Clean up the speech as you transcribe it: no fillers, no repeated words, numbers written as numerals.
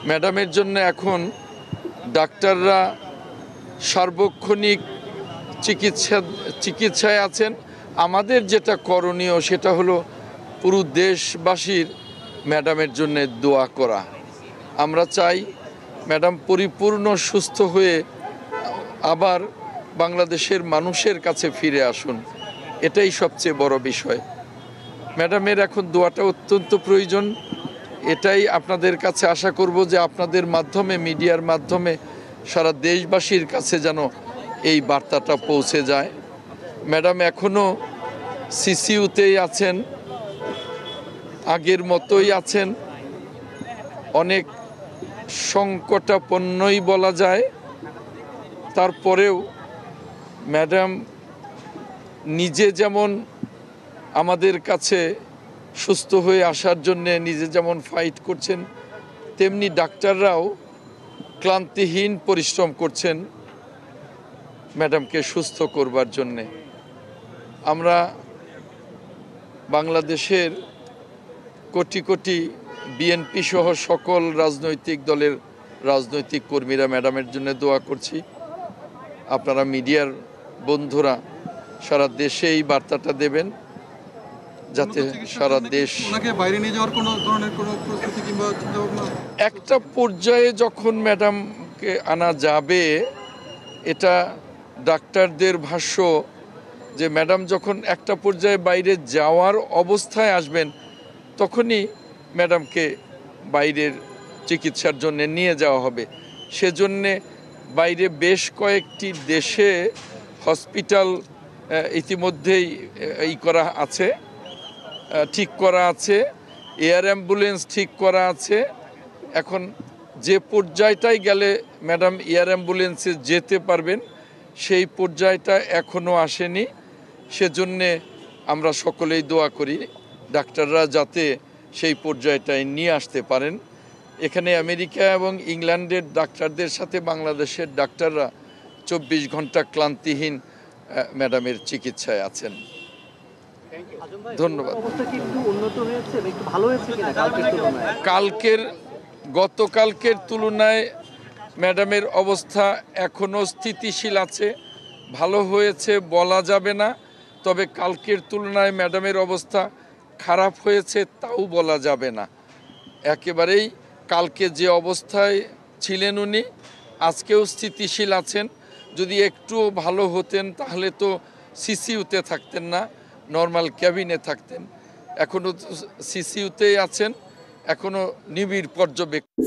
ম্যাডামের জন্য এখন ডাক্তাররা সার্বক্ষণিক চিকিৎসায় আছেন। আমাদের যেটা করণীয় সেটা হলো পুরো দেশবাসীর ম্যাডামের জন্য দোয়া করা। আমরা চাই ম্যাডাম পরিপূর্ণ সুস্থ হয়ে আবার বাংলাদেশের মানুষের কাছে ফিরে আসুন, এটাই সবচেয়ে বড় বিষয়। ম্যাডামের এখন দোয়াটা অত্যন্ত প্রয়োজন। এটাই আপনাদের কাছে আশা করব যে আপনাদের মাধ্যমে, মিডিয়ার মাধ্যমে সারা দেশবাসীর কাছে যেন এই বার্তাটা পৌঁছে যায়। ম্যাডাম এখনও সিসিইউতেই আছেন, আগের মতোই আছেন, অনেক সংকটাপন্নই বলা যায়। তারপরেও ম্যাডাম নিজে যেমন আমাদের কাছে সুস্থ হয়ে আসার জন্যে নিজে যেমন ফাইট করছেন, তেমনি ডাক্তাররাও ক্লান্তিহীন পরিশ্রম করছেন ম্যাডামকে সুস্থ করবার জন্যে। আমরা বাংলাদেশের কোটি কোটি বিএনপি সহ সকল রাজনৈতিক দলের রাজনৈতিক কর্মীরা ম্যাডামের জন্য দোয়া করছি। আপনারা মিডিয়ার বন্ধুরা সারা দেশে এই বার্তাটা দেবেন যাতে সারা দেশ বাইরে নিয়ে যাওয়ার কোনো ধরনের কোনো প্রস্তুতি কিংবা চিন্তাভাবনা একটা পর্যায়ে যখন ম্যাডামকে আনা যাবে, এটা ডাক্তারদের ভাষ্য যে ম্যাডাম যখন একটা পর্যায়ে বাইরে যাওয়ার অবস্থায় আসবেন তখনই ম্যাডামকে বাইরের চিকিৎসার জন্য নিয়ে যাওয়া হবে। সেজন্যে বাইরে বেশ কয়েকটি দেশে হসপিটাল ইতিমধ্যেই ঠিক করা আছে, এয়ার অ্যাম্বুলেন্স ঠিক করা আছে। এখন যে পর্যায়টায় গেলে ম্যাডাম এয়ার অ্যাম্বুলেন্সে যেতে পারবেন সেই পর্যায়টা এখনও আসেনি। সেজন্যে আমরা সকলেই দোয়া করি ডাক্তাররা যাতে সেই পর্যায়টায় নিয়ে আসতে পারেন। এখানে আমেরিকা এবং ইংল্যান্ডের ডাক্তারদের সাথে বাংলাদেশের ডাক্তাররা 24 ঘন্টা ক্লান্তিহীন ম্যাডামের চিকিৎসায় আছেন। ধন্যবাদ। গতকালকের তুলনায় ম্যাডামের অবস্থা এখনও স্থিতিশীল আছে, ভালো হয়েছে বলা যাবে না, তবে কালকের তুলনায় ম্যাডামের অবস্থা খারাপ হয়েছে তাও বলা যাবে না। একেবারেই কালকে যে অবস্থায় ছিলেন উনি আজকেও স্থিতিশীল আছেন। যদি একটু ভালো হতেন তাহলে তো সিসিইউতে থাকতেন না, নর্মাল ক্যাবিনে থাকতেন। এখনও সিসিইউতেই আছেন, এখনও নিবিড় পর্যবেক্ষণ।